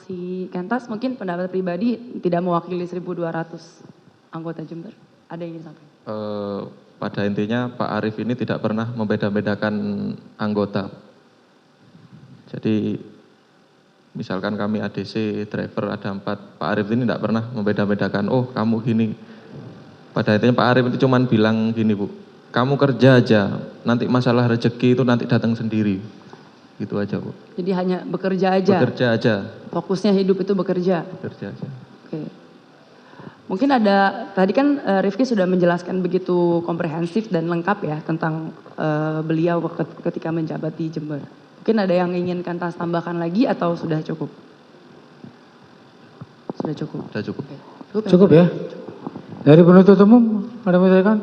saksi Kentas mungkin pendapat pribadi tidak mewakili 1.200 anggota Jember. Ada yang ingin sampaikan? Pada intinya Pak Arief ini tidak pernah membeda-bedakan anggota. Jadi misalkan kami ADC, driver ada 4, Pak Arief ini tidak pernah membeda-bedakan, oh kamu gini. Pada intinya Pak Arief itu cuma bilang gini Bu, kamu kerja aja, nanti masalah rezeki itu nanti datang sendiri. Gitu aja Bu. Jadi hanya bekerja aja? Bekerja aja. Fokusnya hidup itu bekerja? Bekerja aja. Oke. Mungkin ada, tadi kan Rifki sudah menjelaskan begitu komprehensif dan lengkap ya tentang beliau ketika menjabat di Jember. Mungkin ada yang ingin Kentas tambahkan lagi atau sudah cukup? Sudah cukup? Sudah cukup. Oke. Cukup ya? Dari penuntut umum, ada yang menanyakan?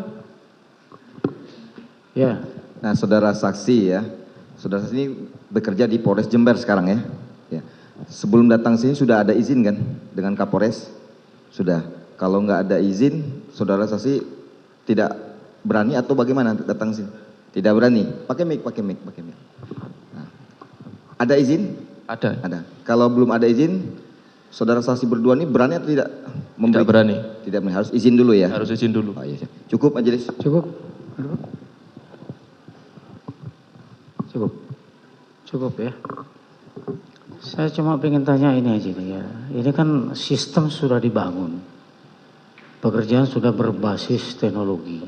Ya. Nah, saudara saksi ya, saudara saksi ini bekerja di Polres Jember sekarang ya. Ya. Sebelum datang sini sudah ada izin kan dengan Kapolres? Sudah. Kalau nggak ada izin, saudara saksi tidak berani atau bagaimana datang sini? Tidak berani. Pakai mic. Nah, ada izin? Ada. Ada. Kalau belum ada izin, saudara saksi berdua ini berani atau tidak? Tidak berani. Tidak berani. Harus izin dulu ya? Harus izin dulu. Oh, iya. Cukup majelis? Cukup? Cukup. Cukup ya. Saya cuma pengen tanya ini aja nih ya. Ini kan sistem sudah dibangun. Pekerjaan sudah berbasis teknologi.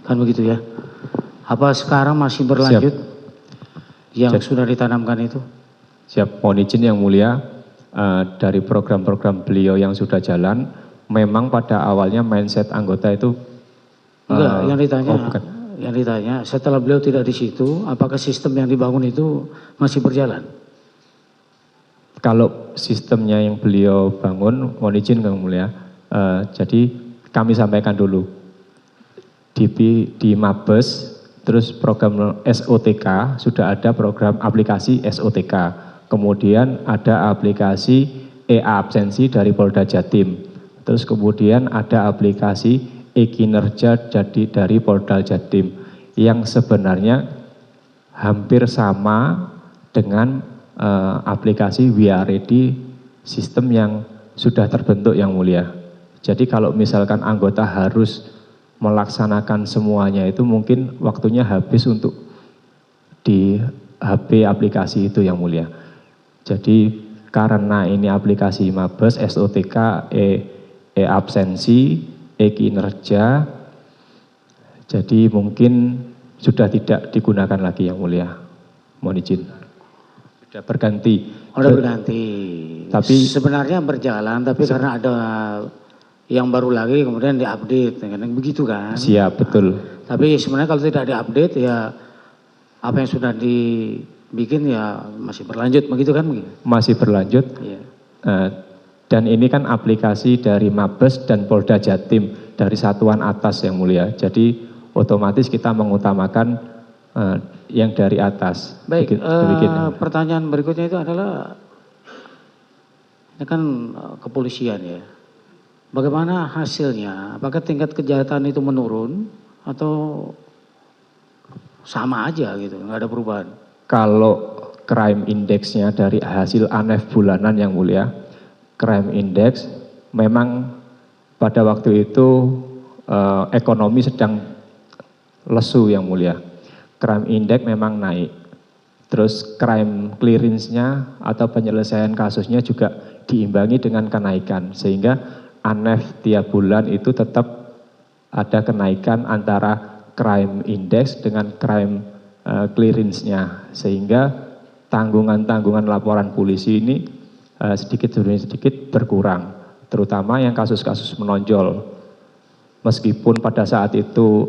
Kan begitu ya. Apa sekarang masih berlanjut? Yang sudah ditanamkan itu? Siap, mohon izin yang mulia, dari program-program beliau yang sudah jalan, memang pada awalnya mindset anggota itu enggak, yang ditanya, bukan. yang ditanya setelah beliau tidak di situ, apakah sistem yang dibangun itu masih berjalan? Kalau sistemnya yang beliau bangun, mohon izin yang mulia, jadi kami sampaikan dulu di Mabes, terus program SOTK, sudah ada program aplikasi SOTK, kemudian ada aplikasi e-absensi dari Polda Jatim, terus kemudian ada aplikasi e-kinerja dari Polda Jatim, yang sebenarnya hampir sama dengan aplikasi We Are Ready, sistem yang sudah terbentuk yang mulia. Jadi kalau misalkan anggota harus melaksanakan semuanya itu mungkin waktunya habis untuk di HP aplikasi itu yang mulia. Jadi karena ini aplikasi Mabes, SOTK, e-absensi, e-kinerja, jadi mungkin sudah tidak digunakan lagi yang mulia. Mohon izin. Sudah berganti. Sudah berganti. Tapi sebenarnya berjalan, tapi karena ada yang baru lagi kemudian diupdate, begitu kan? Siap, betul. Tapi sebenarnya kalau tidak diupdate ya apa yang sudah dibikin ya masih berlanjut, begitu kan? Masih berlanjut. Iya. Dan ini kan aplikasi dari Mabes dan Polda Jatim, dari satuan atas yang mulia. Jadi otomatis kita mengutamakan yang dari atas. Baik, pertanyaan berikutnya itu adalah, ini kan kepolisian ya. Bagaimana hasilnya? Apakah tingkat kejahatan itu menurun atau sama aja gitu, nggak ada perubahan? Kalau crime index-nya dari hasil ANEF bulanan yang mulia, crime index memang pada waktu itu ekonomi sedang lesu yang mulia. Crime index memang naik. Terus crime clearance-nya atau penyelesaian kasusnya juga diimbangi dengan kenaikan, sehingga ANEF tiap bulan itu tetap ada kenaikan antara crime index dengan crime clearance-nya, sehingga tanggungan-tanggungan laporan polisi ini sedikit demi sedikit berkurang, terutama yang kasus-kasus menonjol. Meskipun pada saat itu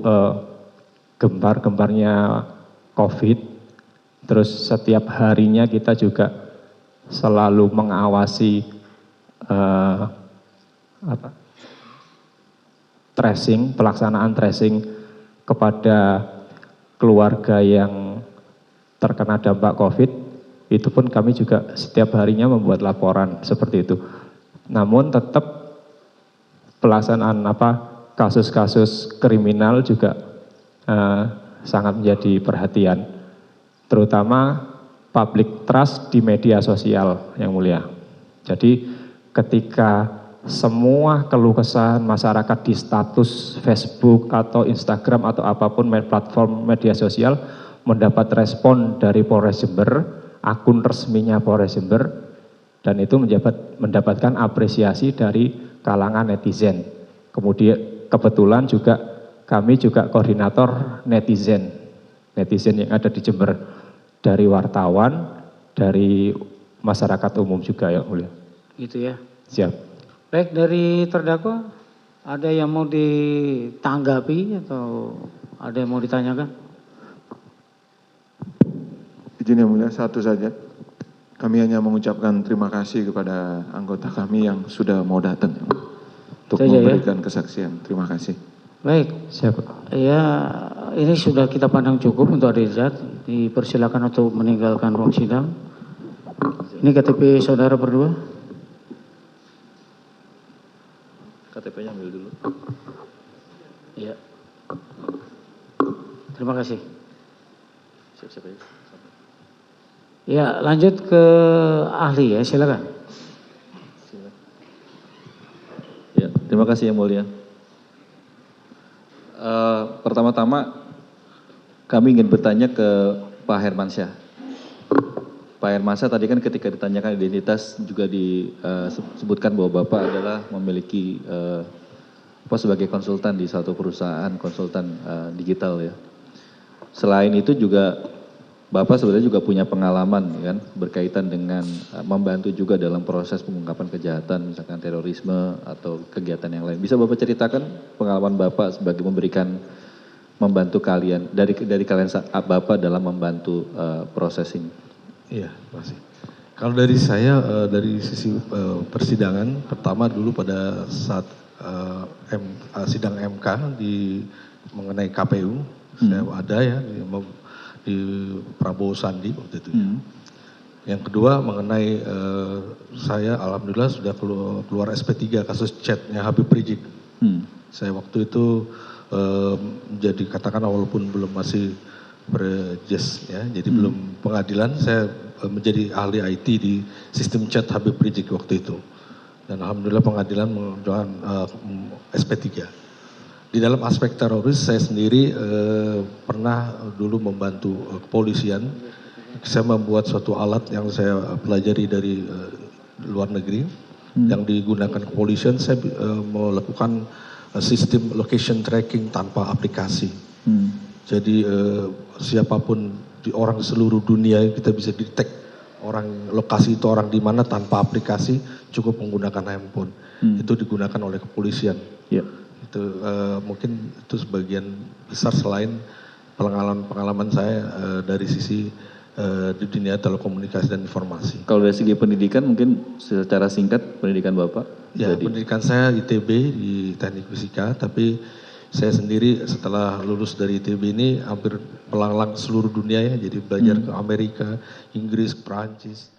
gembar-gembarnya COVID, terus setiap harinya kita juga selalu mengawasi pelaksanaan tracing kepada keluarga yang terkena dampak COVID, itu pun kami juga setiap harinya membuat laporan seperti itu. Namun tetap pelaksanaan kasus-kasus kriminal juga sangat menjadi perhatian, terutama public trust di media sosial yang mulia. Jadi ketika semua keluh kesah masyarakat di status Facebook atau Instagram atau apapun platform media sosial mendapat respon dari Polres Jember, akun resminya Polres Jember, dan itu mendapatkan apresiasi dari kalangan netizen. Kemudian kebetulan juga kami juga koordinator netizen yang ada di Jember, dari wartawan, dari masyarakat umum juga ya mulia. Gitu ya. Siap. Baik, dari terdakwa ada yang mau ditanggapi atau ada yang mau ditanyakan? Izin yang mulia, satu saja. Kami hanya mengucapkan terima kasih kepada anggota kami yang sudah mau datang untuk Saja, memberikan kesaksian. Terima kasih. Baik, Siap. ya ini sudah kita pandang cukup untuk Adik Rizal. Dipersilakan untuk meninggalkan ruang sidang. Ini KTP saudara berdua. KTP-nya ambil dulu. Ya. Terima kasih. Siap-siap aja. Ya, lanjut ke ahli ya, silakan. Ya, terima kasih yang mulia. Pertama-tama kami ingin bertanya ke Pak Hermansyah. Pak Hermansyah tadi kan ketika ditanyakan identitas juga disebutkan bahwa Bapak adalah memiliki sebagai konsultan di suatu perusahaan konsultan digital ya. Selain itu juga Bapak sebenarnya juga punya pengalaman kan berkaitan dengan membantu juga dalam proses pengungkapan kejahatan misalkan terorisme atau kegiatan yang lain. Bisa Bapak ceritakan pengalaman Bapak sebagai membantu kalian dari kalian Bapak dalam membantu proses ini? Iya, terima kasih. Kalau dari saya dari sisi persidangan pertama dulu pada saat sidang MK mengenai KPU saya ada ya di Prabowo Sandi waktu itu. Yang kedua mengenai saya alhamdulillah sudah keluar SP3 kasus chatnya Habib Rizik. Saya waktu itu menjadi katakanlah walaupun belum masih berjes ya, jadi belum pengadilan, saya menjadi ahli IT di sistem chat Habib Rizik waktu itu. Dan alhamdulillah pengadilan menunjukkan SP3. Di dalam aspek teroris saya sendiri pernah dulu membantu kepolisian. Saya membuat suatu alat yang saya pelajari dari luar negeri yang digunakan kepolisian. Saya melakukan sistem location tracking tanpa aplikasi. Jadi siapapun orang di seluruh dunia kita bisa detect orang lokasi itu orang di mana tanpa aplikasi, cukup menggunakan handphone. Itu digunakan oleh kepolisian. Itu mungkin itu sebagian besar selain pengalaman saya dari sisi di dunia telekomunikasi dan informasi. Kalau dari segi pendidikan mungkin secara singkat pendidikan Bapak? Ya, pendidikan saya ITB di Teknik Fisika, tapi saya sendiri setelah lulus dari ITB ini hampir melanglang seluruh dunia ya, jadi belajar ke Amerika, Inggris, Perancis,